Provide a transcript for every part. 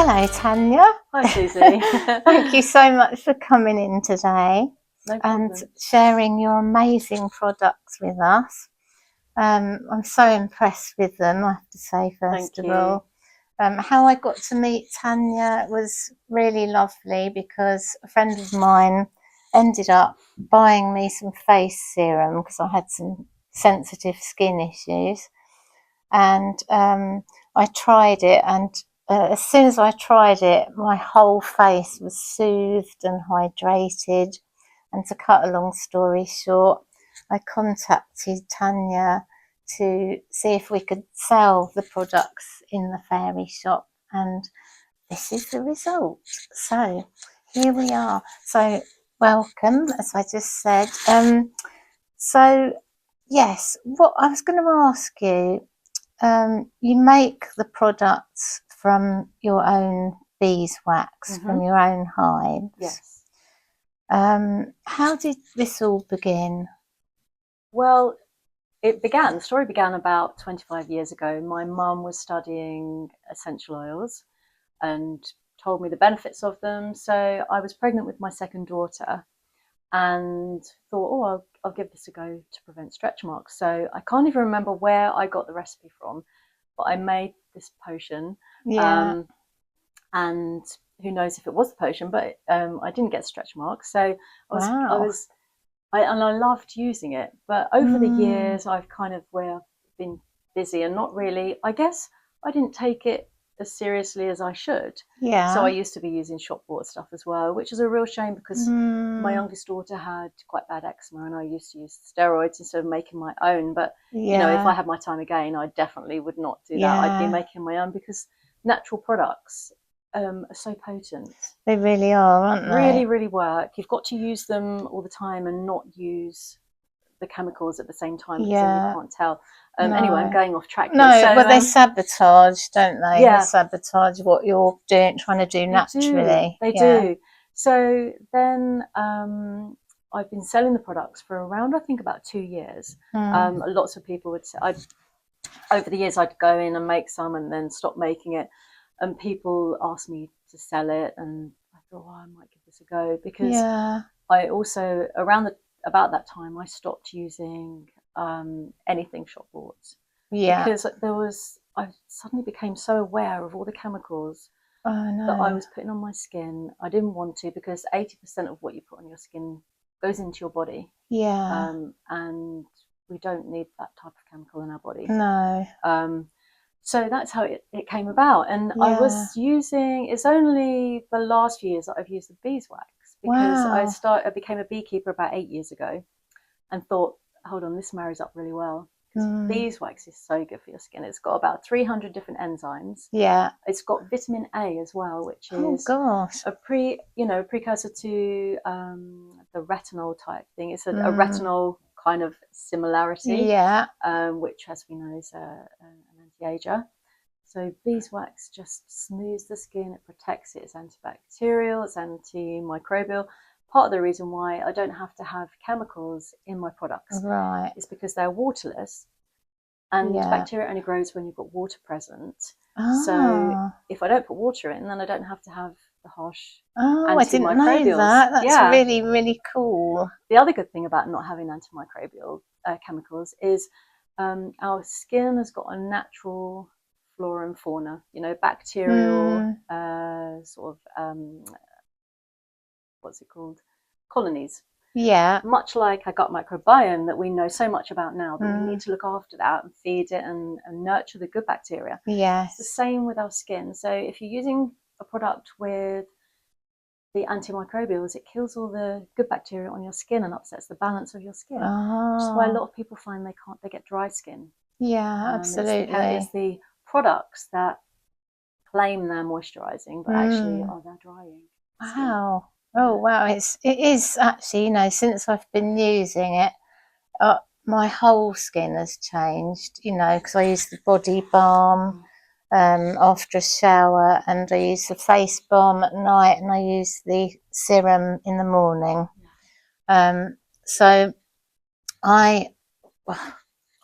Hello, Tanya. Hi, Susie. Thank you so much for coming in today and sharing your amazing products with us. I'm so impressed with them, I have to say, first of all. How I got to meet Tanya was really lovely because a friend of mine ended up buying me some face serum because I had some sensitive skin issues. And I tried it, and as soon as I tried it, my whole face was soothed and hydrated. And to cut a long story short, I contacted Tanya to see if we could sell the products in the Faerie Shop, and this is the result. So here we are. So welcome, as I just said. So yes, what I was going to ask you, you make the products from your own beeswax, from your own hives. Yes. How did this all begin? Well, the story began about 25 years ago. My mum was studying essential oils and told me the benefits of them. So I was pregnant with my second daughter and thought, oh, I'll give this a go to prevent stretch marks. So I can't even remember where I got the recipe from, but I made this potion. Yeah. And who knows if it was the potion, but I didn't get stretch marks. So I loved using it. But over the years, I've kind of been busy and not really, I guess I didn't take it as seriously as I should. Yeah. So I used to be using shop bought stuff as well, which is a real shame because my youngest daughter had quite bad eczema and I used to use steroids instead of making my own. But you know, if I had my time again, I definitely would not do that. I'd be making my own because natural products are so potent. They really are, aren't they? Really, really work. You've got to use them all the time and not use the chemicals at the same time because then you can't tell. Anyway, I'm going off track. No, but they sabotage, don't they? Yeah. They sabotage what you're trying to do naturally. They do. So then I've been selling the products for around, I think, about 2 years. Lots of people would say, over the years, I'd go in and make some and then stop making it. And people asked me to sell it, and I thought, I might give this a go because I also about that time I stopped using anything shop bought. Because I suddenly became so aware of all the chemicals that I was putting on my skin. I didn't want to because 80% of what you put on your skin goes into your body. And we don't need that type of chemical in our body. No. So that's how it came about. And I was using, it's only the last few years that I've used the beeswax because I became a beekeeper about 8 years ago and thought, hold on, this marries up really well. Because beeswax is so good for your skin. It's got about 300 different enzymes. It's got vitamin A as well, which is a precursor to the retinol type thing. It's a retinol kind of similarity, which, as we know, is an anti-ager. So beeswax just smooths the skin, it protects it, it's antibacterial, it's antimicrobial. Part of the reason why I don't have to have chemicals in my products is because they're waterless, and bacteria only grows when you've got water present. So if I don't put water in, then I don't have to have the harsh antimicrobials. I didn't know that. That's really, really cool. The other good thing about not having antimicrobial chemicals is our skin has got a natural flora and fauna, bacterial sort of what's it called? Colonies. Much like our gut microbiome that we know so much about now, that we need to look after that and feed it and nurture the good bacteria. It's the same with our skin. So if you're using a product with the antimicrobials, it kills all the good bacteria on your skin and upsets the balance of your skin. Which is why a lot of people find they get dry skin. Absolutely. It's the products that claim they're moisturizing, but actually they're drying. Wow. Oh wow, it is actually, since I've been using it, my whole skin has changed, because I use the body balm after a shower, and I use the face balm at night, and I use the serum in the morning. So I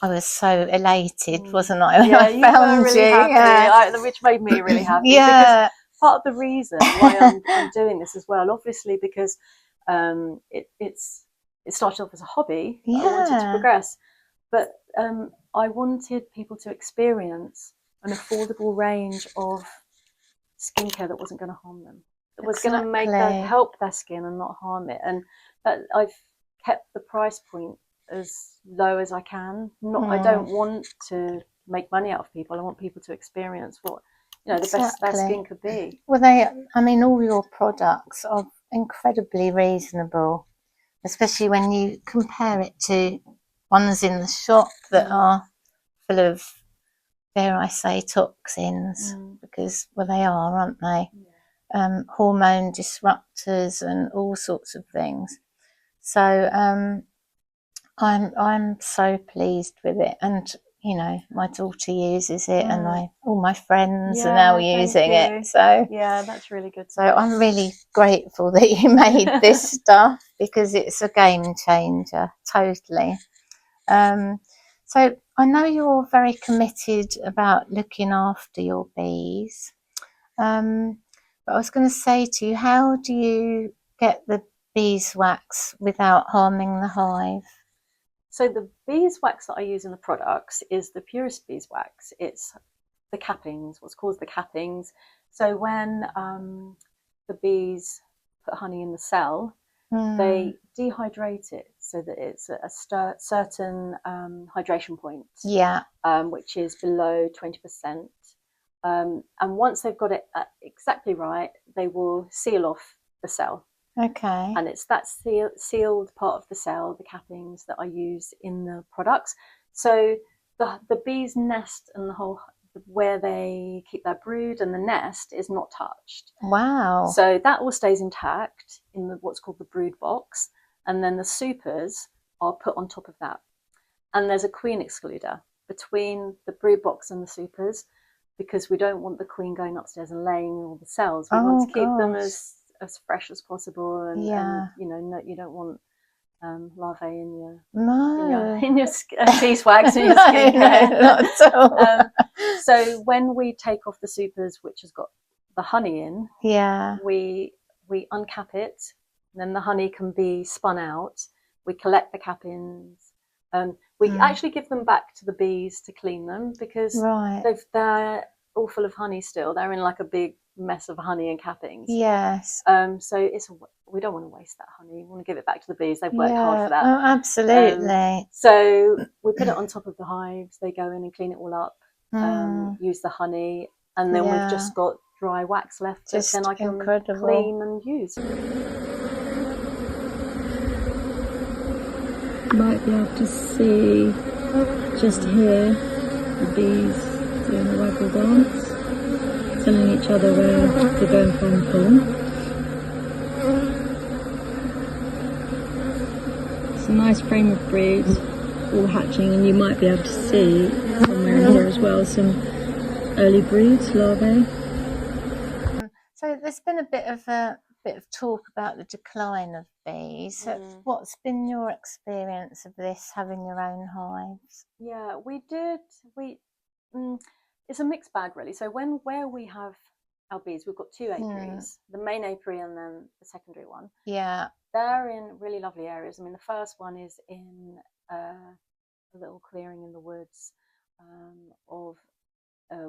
was so elated, wasn't I, when I found really you? Happy, which made me really happy. Because part of the reason why I'm doing this as well. Obviously, because it started off as a hobby that I wanted to progress, but I wanted people to experience an affordable range of skincare that wasn't going to harm them, that was going to help their skin and not harm it. And I've kept the price point as low as I can. I don't want to make money out of people. I want people to experience what the best their skin could be. Well, I mean, all your products are incredibly reasonable, especially when you compare it to ones in the shop that are full of, dare I say, toxins, because, well, they are, aren't they? Hormone disruptors and all sorts of things. So I'm so pleased with it, and my daughter uses it, and all my friends are now using it. So yeah, that's really good. So I'm really grateful that you made this stuff, because it's a game changer, totally. So I know you're very committed about looking after your bees. But I was going to say to you, how do you get the beeswax without harming the hive? So the beeswax that I use in the products is the purest beeswax. It's the cappings, what's called the cappings. So when the bees put honey in the cell, they dehydrate it so that it's a certain hydration point, which is below 20%. And once they've got it exactly right, they will seal off the cell. Okay. And it's that sealed part of the cell, the cappings, that I use in the products. So the bees' nest and the whole, where they keep their brood and the nest, is not touched. Wow. So that all stays intact in what's called the brood box. And then the supers are put on top of that. And there's a queen excluder between the brood box and the supers, because we don't want the queen going upstairs and laying all the cells. We want to keep them as fresh as possible, and you don't want larvae in your beeswax in your skin. No, not at all. So when we take off the supers, which has got the honey in, we uncap it, and then the honey can be spun out. We collect the cappings. We actually give them back to the bees to clean them, because they're all full of honey still. They're in like a big mess of honey and cappings. Yes. So we don't want to waste that honey. We want to give it back to the bees. They've worked hard for that. Oh, absolutely. So we put it on top of the hives. They go in and clean it all up, use the honey, and then we've just got dry wax left that then I can clean and use. You might be able to see just here the bees doing a waggle dance, telling each other where they're going from pollen. It's a nice frame of broods all hatching, and you might be able to see somewhere in here as well some early broods, larvae. So there's been a bit of talk about the decline of bees. What's been your experience of this, having your own hives? Yeah, it's a mixed bag, really. So where we have our bees, we've got two apiaries, the main apiary and then the secondary one. Yeah. They're in really lovely areas. I mean, the first one is in a little clearing in the woods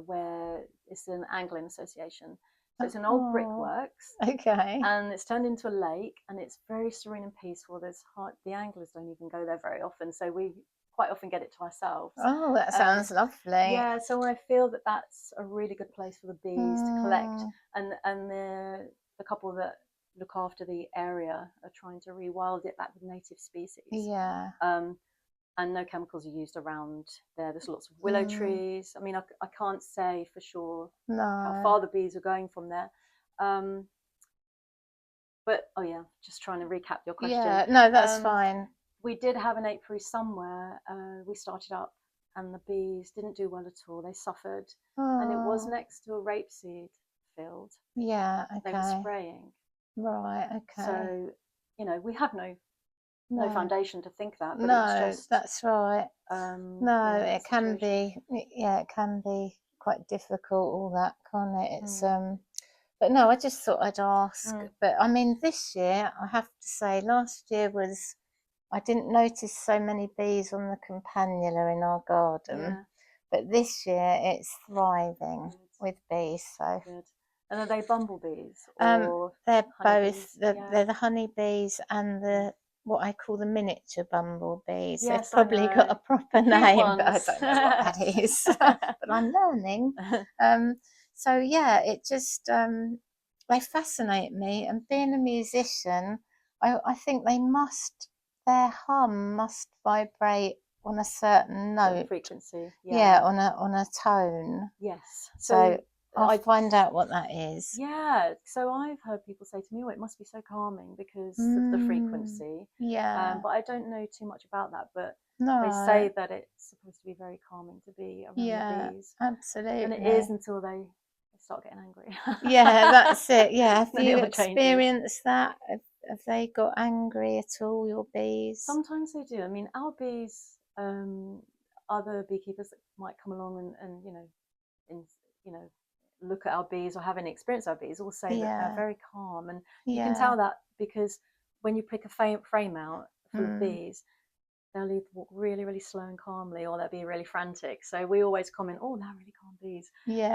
where it's an angling association. So it's an old brickworks. Okay. And it's turned into a lake, and it's very serene and peaceful. The anglers don't even go there very often, so we quite often get it to ourselves. Oh, that sounds lovely. Yeah, so I feel that that's a really good place for the bees to collect, and the couple that look after the area are trying to rewild it back with native species. Yeah. And no chemicals are used around there. There's lots of willow trees. I mean, I can't say for sure how far the bees are going from there. But, just trying to recap your question. Yeah, no, that's fine. We did have an apiary somewhere. We started up, and the bees didn't do well at all. They suffered. And it was next to a rapeseed field. Yeah, okay. They were spraying. Right, okay. So, we have no foundation to think that. But it's just, that's right. It can be. Yeah, it can be quite difficult. All that, can't it? It's But no, I just thought I'd ask. But I mean, this year, I have to say, last year was, I didn't notice so many bees on the campanula in our garden. But this year, it's thriving with bees. So. Good. And are they bumblebees? Or they're honeybees? both. They're the honeybees and the what I call the miniature bumblebees. Yes, They've probably got a proper name, but I don't know what that is. But I'm learning. So yeah, it just they fascinate me. And being a musician, I think their hum must vibrate on a certain note, frequency. Yeah, on a tone. Yes. So I'll find out what that is. Yeah, so I've heard people say to me, oh, it must be so calming because of the frequency. Yeah. But I don't know too much about that, but no. they say that it's supposed to be very calming to be around the bees. Absolutely. And it is until they start getting angry. Yeah, that's it. Yeah, have you experienced that? Have they got angry at all, your bees? Sometimes they do. I mean, our bees, other beekeepers that might come along and look at our bees or have any experience of our bees will say that they're very calm, and you can tell that because when you pick a frame out full of bees, they'll either walk really, really slow and calmly, or they'll be really frantic. So we always comment, oh, they're really calm bees. Yeah.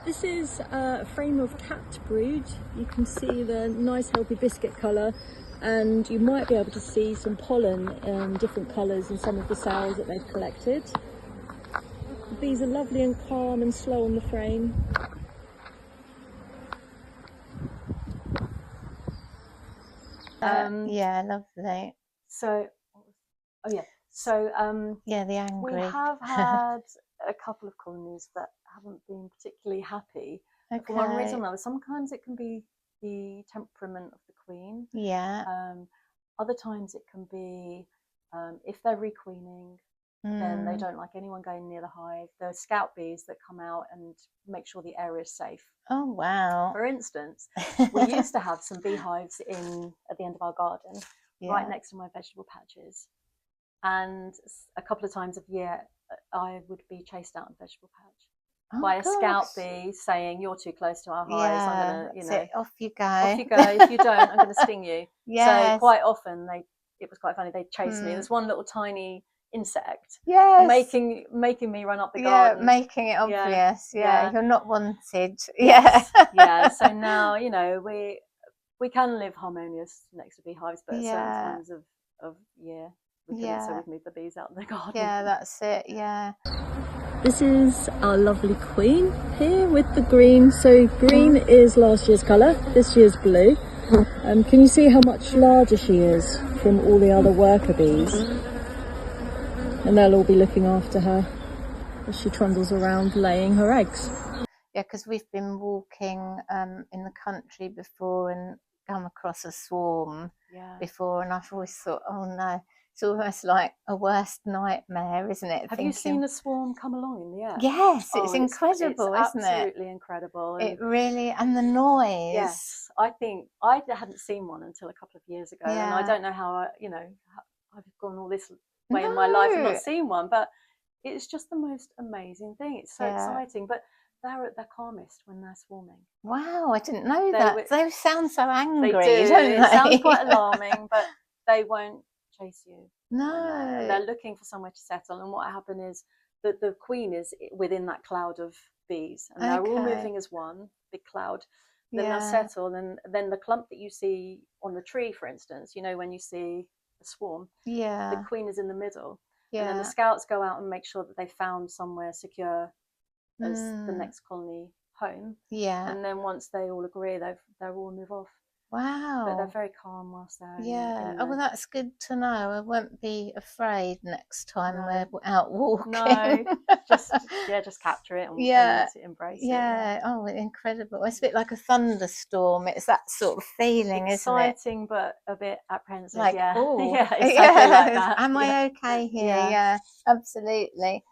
This is a frame of cat brood. You can see the nice healthy biscuit colour, and you might be able to see some pollen in different colours in some of the cells that they've collected. The bees are lovely and calm and slow on the frame. Yeah, lovely. So, the angry. We have had a couple of colonies that haven't been particularly happy for one reason or another. Sometimes it can be the temperament of the queen. Yeah. Other times it can be if they're requeening, then they don't like anyone going near the hive. There are scout bees that come out and make sure the area is safe. Oh, wow. For instance, we used to have some beehives at the end of our garden, right next to my vegetable patches. And a couple of times a year, I would be chased out of the vegetable patch by a scout bee saying, "You're too close to our hives. I'm gonna, off you go. Off you go. If you don't, I'm gonna sting you." So quite often, it was quite funny. They'd chase me. There's one little tiny insect, making me run up the garden. Making it obvious. You're not wanted. Yes. So now we can live harmonious next to beehives, but at certain times of year. So we've moved the bees out of the garden. Yeah, that's it. Yeah. This is our lovely queen here with the green. So green is last year's colour, this year's blue. Can you see how much larger she is from all the other worker bees? And they'll all be looking after her as she trundles around laying her eggs. Yeah, because we've been walking in the country before and come across a swarm before, and I've always thought, oh no. It's almost like a worst nightmare, isn't it? Have you seen a swarm come along in the air? Yes, it's incredible, isn't it? Absolutely incredible. It really, and the noise. Yes, I think I hadn't seen one until a couple of years ago, and I don't know how I've gone all this way in my life and not seen one, but it's just the most amazing thing. It's so exciting, but they're at their calmest when they're swarming. Wow, I didn't know that. They sound so angry, don't they? It sounds quite alarming, but they won't chase you. No. They're looking for somewhere to settle, and what happened is that the queen is within that cloud of bees, and they're all moving as one big cloud. Then they'll settle, and then the clump that you see on the tree, for instance, when you see a swarm, the queen is in the middle, and then the scouts go out and make sure that they found somewhere secure as the next colony home. And then once they all agree, they'll all move off. Wow. But they're very calm whilst they're Oh, well, that's good to know. I won't be afraid next time we're out walking. No, just capture it and embrace it. Oh, incredible. It's a bit like a thunderstorm. It's that sort of feeling, isn't it? Exciting, but a bit apprehensive. Like, oh. Exactly like that. Am I okay here? Yeah, absolutely.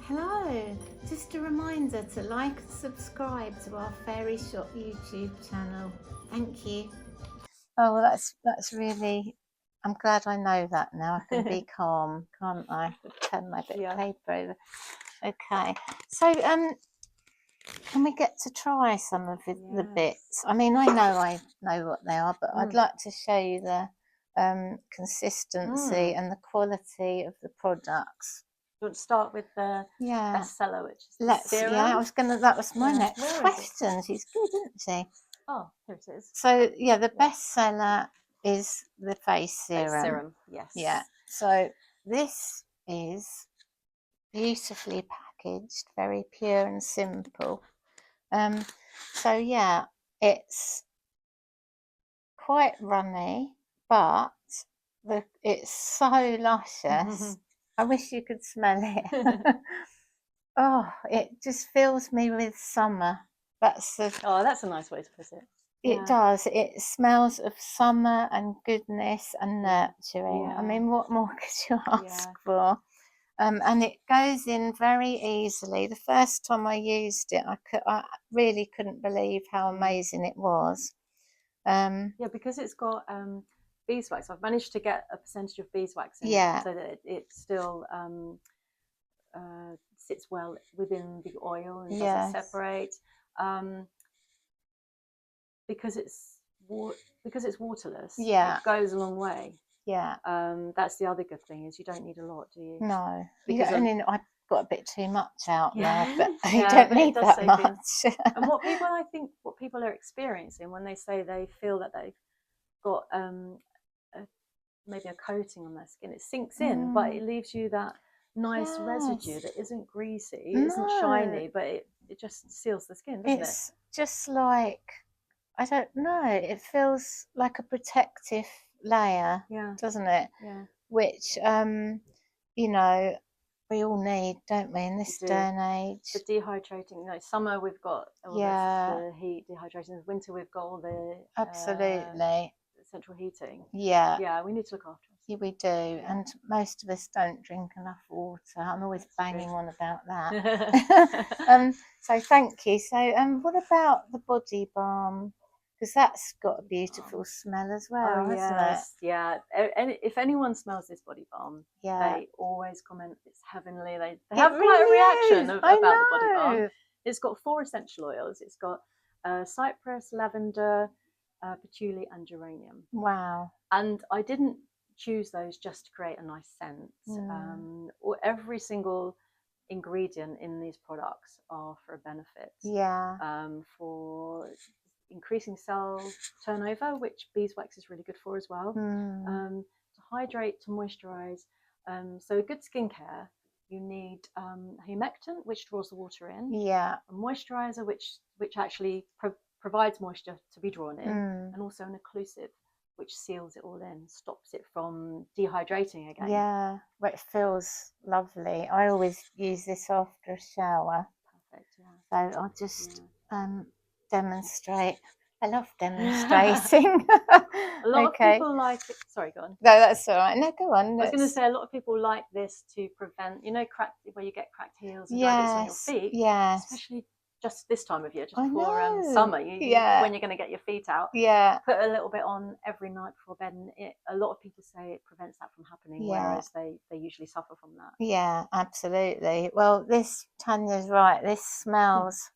Hello. Just a reminder to like and subscribe to our Faerie Shop YouTube channel. Thank you. Oh, well, that's really. I'm glad I know that now. I can be calm, can't I? Turn my bit of paper over. Okay. So can we get to try some of the Yes. bits? I mean, I know what they are, but I'd like to show you the consistency and the quality of the products. You want to start with the bestseller, which is the serum? Yeah, that was my next question. She's good, isn't she? Oh, here it is. So yeah, the bestseller is the face serum. Face serum, yes. Yeah. So this is beautifully packaged, very pure and simple. So yeah, it's quite runny, but it's so luscious. I wish you could smell it. Oh, it just fills me with summer. That's a nice way to put it. It does. It smells of summer and goodness and nurturing. Yeah. I mean, what more could you ask for? And it goes in very easily. The first time I used it, I really couldn't believe how amazing it was. Yeah, because it's got beeswax. I've managed to get a percentage of beeswax in it so that it still sits well within the oil and doesn't separate. Because it's waterless, it goes a long way. Yeah. That's the other good thing, is you don't need a lot, do you? No. Because I got a bit too much out there, but you don't need that much. And what people are experiencing when they say they feel that they've got maybe a coating on their skin, it sinks in, but it leaves you that nice residue that isn't greasy, isn't shiny, but it just seals the skin, doesn't it? It's just like, I don't know, it feels like a protective layer, doesn't it? Yeah. Which, you know, we all need, don't we, in this day and age? The dehydrating, summer we've got all the heat, dehydration. Winter we've got all the central heating. Yeah, we need to look after us. Yeah, we do, and most of us don't drink enough water. I'm always banging on about that. So thank you. So what about the body balm? Because that's got a beautiful smell as well, hasn't it? Yeah. And if anyone smells this body balm, they always comment it's heavenly. They have quite a reaction about the body balm. It's got 4 essential oils. It's got cypress, lavender, patchouli, and geranium. Wow. And I didn't choose those just to create a nice scent. Every single ingredient in these products are for a benefit. For increasing cell turnover, which beeswax is really good for as well. To hydrate, to moisturize. So good skincare, you need humectant, which draws the water in. A moisturizer, which actually provides moisture to be drawn in, and also an occlusive, which seals it all in, stops it from dehydrating again. Yeah, well, it feels lovely. I always use this after a shower. Perfect, yeah. So I'll just demonstrate. I love demonstrating. A lot of people like it. Sorry, go on. No, that's all right. No, go on. I was going to say, a lot of people like this to prevent, where you get cracked heels and dry bits on your feet. Yes. Especially just this time of year, just before summer, when you're going to get your feet out, put a little bit on every night before bed, and a lot of people say it prevents that from happening, whereas they usually suffer from that. Yeah, absolutely. Well, Tanya's right, this smells,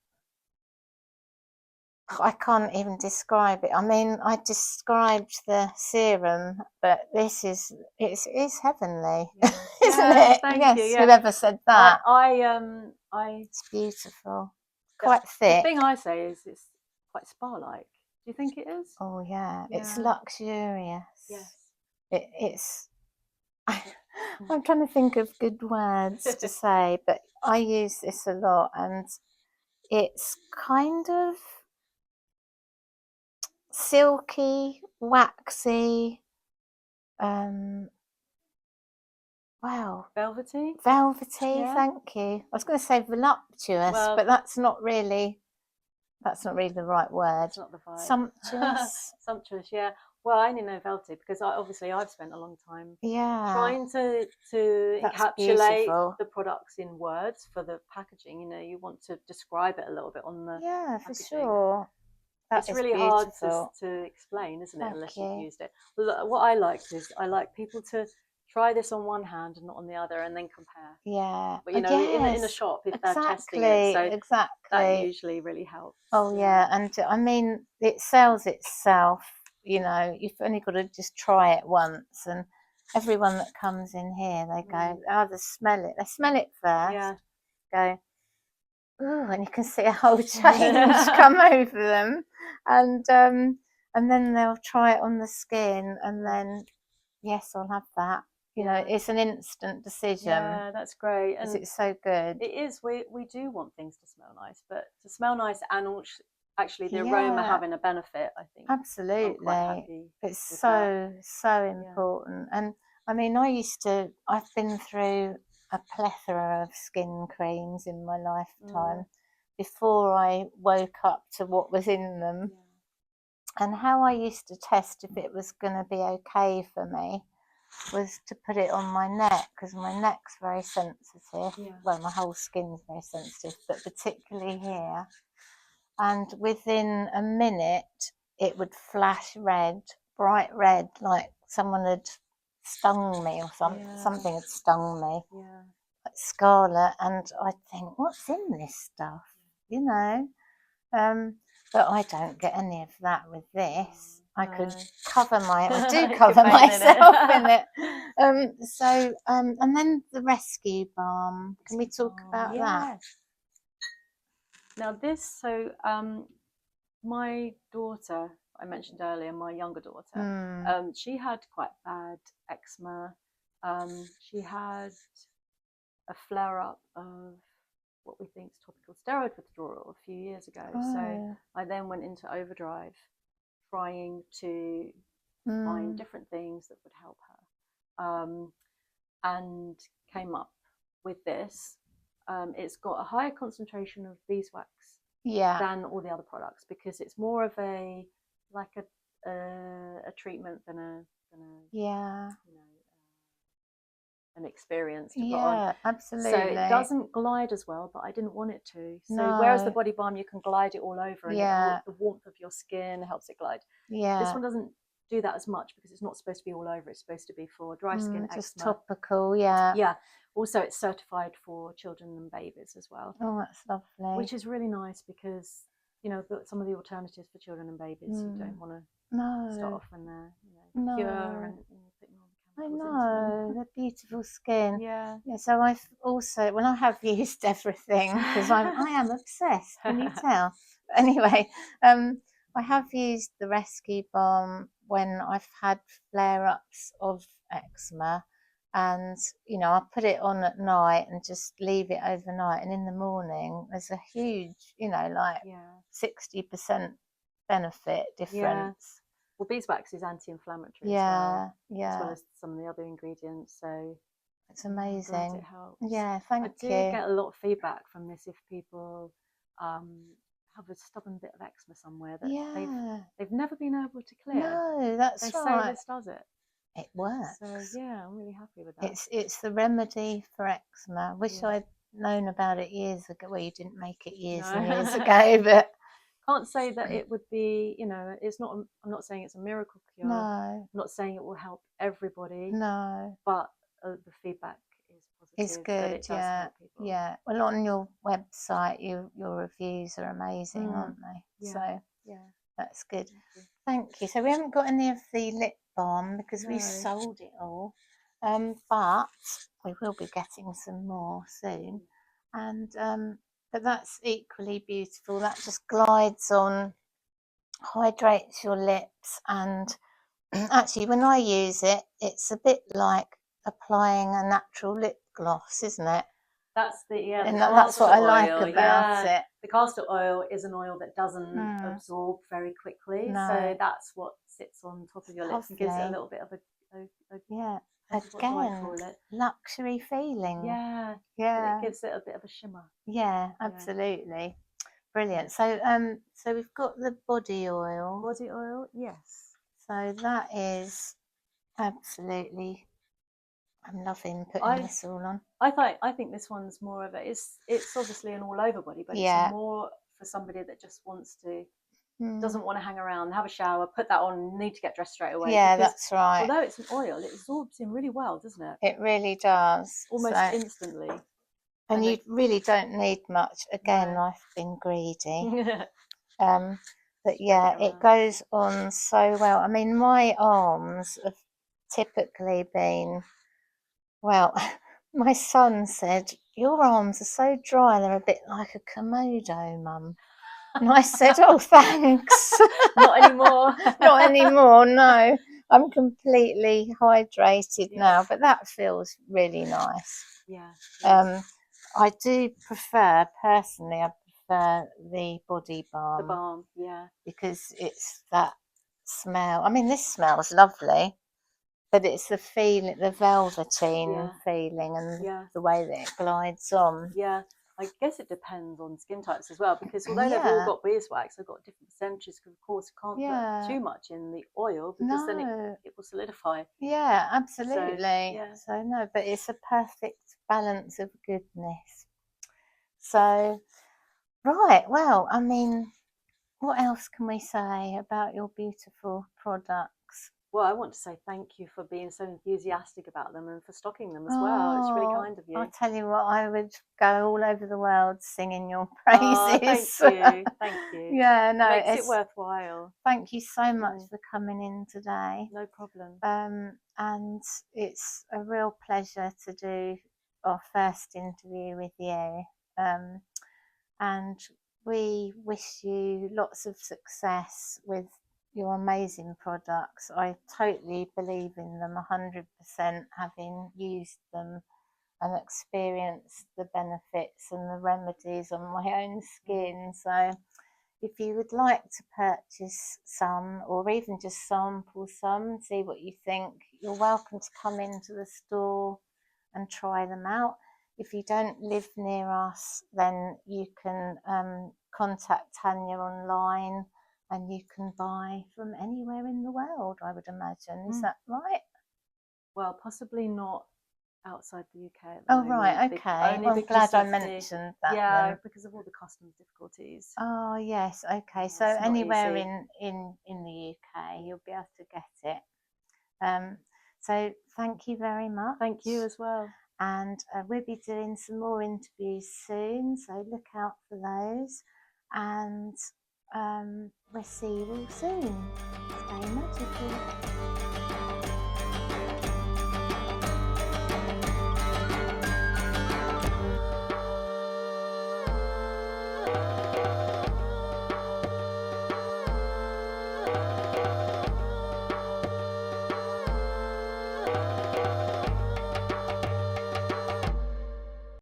I can't even describe it. I mean, I described the serum, but it's heavenly, isn't it? Thank you. Whoever said that. It's beautiful. Quite thick. The thing I say is it's quite spa-like. Do you think it is? Oh yeah, it's luxurious. Yes. It's. I'm trying to think of good words to say, but I use this a lot, and it's kind of silky, waxy. Wow. Velvety, thank you. I was going to say voluptuous, but that's not really the right word. It's not the vibe. Sumptuous. Sumptuous, yeah. Well, I only know velvety because I've spent a long time trying to encapsulate the products in words for the packaging. You want to describe it a little bit on the for packaging. Sure. It's really hard to explain, isn't it, unless you've used it. What I liked is I like people to try this on one hand and not on the other, and then compare. Yeah. But you know, in a shop, if they're testing it, so exactly. that usually really helps. Oh yeah, and I mean, it sells itself. You know, you've only got to just try it once, and everyone that comes in here, they go, oh, they smell it. They smell it first. Yeah. Go, oh, and you can see a whole change come over them, and then they'll try it on the skin, and then yes, I'll have that. You know, it's an instant decision. Yeah, that's great. And it's so good. It is. We do want things to smell nice, but to smell nice and actually the aroma having a benefit, I think. Absolutely. I'm quite happy it's so important. And I mean, I've been through a plethora of skin creams in my lifetime before I woke up to what was in them. And how I used to test if it was going to be okay for me was to put it on my neck, because my neck's very sensitive. Well, my whole skin's very sensitive, but particularly here. And within a minute, it would flash red, bright red, like someone had stung me or something had stung me, like scarlet. And I'd think, what's in this stuff? You know? But I don't get any of that with this. I could cover I do cover myself in it. And then the rescue balm. Can we talk about that? Now my daughter, I mentioned earlier, my younger daughter, she had quite bad eczema. She had a flare-up of what we think is topical steroid withdrawal a few years ago. So I then went into overdrive trying to find different things that would help her, and came up with this. It's got a higher concentration of beeswax than all the other products, because it's more of a treatment than an experience to put on. Absolutely. So it doesn't glide as well, but I didn't want it to. So whereas the body balm, you can glide it all over, and the warmth of your skin helps it glide. This one doesn't do that as much, because it's not supposed to be all over. It's supposed to be for dry skin, just eczema. topical. Also, it's certified for children and babies as well. Oh, that's lovely. Which is really nice, because some of the alternatives for children and babies, you don't want to start off when they're pure and putting all the chemicals into them. They're beautiful skin. Yeah. So I've also, I have used everything, because I am obsessed. Can you tell? Anyway, I have used the rescue balm when I've had flare-ups of eczema. And I put it on at night and just leave it overnight, and in the morning there's a huge 60% benefit difference. Well, beeswax is anti-inflammatory as well as some of the other ingredients, so it's amazing. I'm glad it helps. Thank you. I do get a lot of feedback from this, if people have a stubborn bit of eczema somewhere that they've never been able to clear. No, that's they right. say this does it. It works. So I'm really happy with that. It's the remedy for eczema. Wish I'd known about it years ago. Well, you didn't make it years and years ago, but can't say that it would be. It's not. I'm not saying it's a miracle cure. No. I'm not saying it will help everybody. No. But the feedback is positive. It's good. It does help people. Well, on your website, your reviews are amazing, aren't they? So that's good. Thank you. So we haven't got any of the lip balm, because we sold it all, but we will be getting some more soon, and but that's equally beautiful. That just glides on, hydrates your lips, and actually when I use it, it's a bit like applying a natural lip gloss, isn't it? That's that's what I like about it. The castor oil is an oil that doesn't absorb very quickly, so that's what sits on top of your lips and gives it a little bit of a luxury feeling. It gives it a bit of a shimmer. Absolutely. Brilliant. So so we've got the body oil. Yes. So that is absolutely, I'm loving putting this all on. I think this one's more of it's obviously an all over body, but it's more for somebody that just wants to doesn't want to hang around, have a shower, put that on, need to get dressed straight away. Yeah, because that's right. although it's an oil, it absorbs in really well, doesn't it? It really does. Almost instantly. And you really don't need much. Again, No. I've been greedy. But yeah, it goes on so well. I mean, my arms have typically been, well, my son said, your arms are so dry, they're a bit like a Komodo, Mum. And I said, oh, thanks. Not anymore. Not anymore, no. I'm completely hydrated now, but that feels really nice. Yeah. I do prefer, personally, I prefer the body balm. The balm, yeah. Because it's that smell. I mean, this smells lovely, but it's the feeling, the velveteen feeling, and the way that it glides on. Yeah. I guess it depends on skin types as well, because although they've all got beeswax, they've got different percentages. Of course, you can't put too much in the oil, because then it will solidify. Yeah, absolutely. So no, but it's a perfect balance of goodness. So, right, well, I mean, what else can we say about your beautiful products? Well, I want to say thank you for being so enthusiastic about them and for stocking them as well. It's really kind of you. I'll tell you what, I would go all over the world singing your praises. Thank you. Thank you. Yeah, no, it makes it worthwhile. Thank you so much for coming in today. No problem. And it's a real pleasure to do our first interview with you. And we wish you lots of success with your amazing products. I totally believe in them 100%, having used them and experienced the benefits and the remedies on my own skin. So if you would like to purchase some, or even just sample some, see what you think, you're welcome to come into the store and try them out. If you don't live near us, then you can contact Tanya online, and you can buy from anywhere in the world, I would imagine. Is that right? Well, possibly not outside the UK at the moment. Right, okay. I'm glad I mentioned that. Yeah, because of all the customs difficulties. Oh, yes, okay. So anywhere in the UK, you'll be able to get it. So thank you very much. Thank you as well. And we'll be doing some more interviews soon, so look out for those. And we'll see you all soon. Stay magical.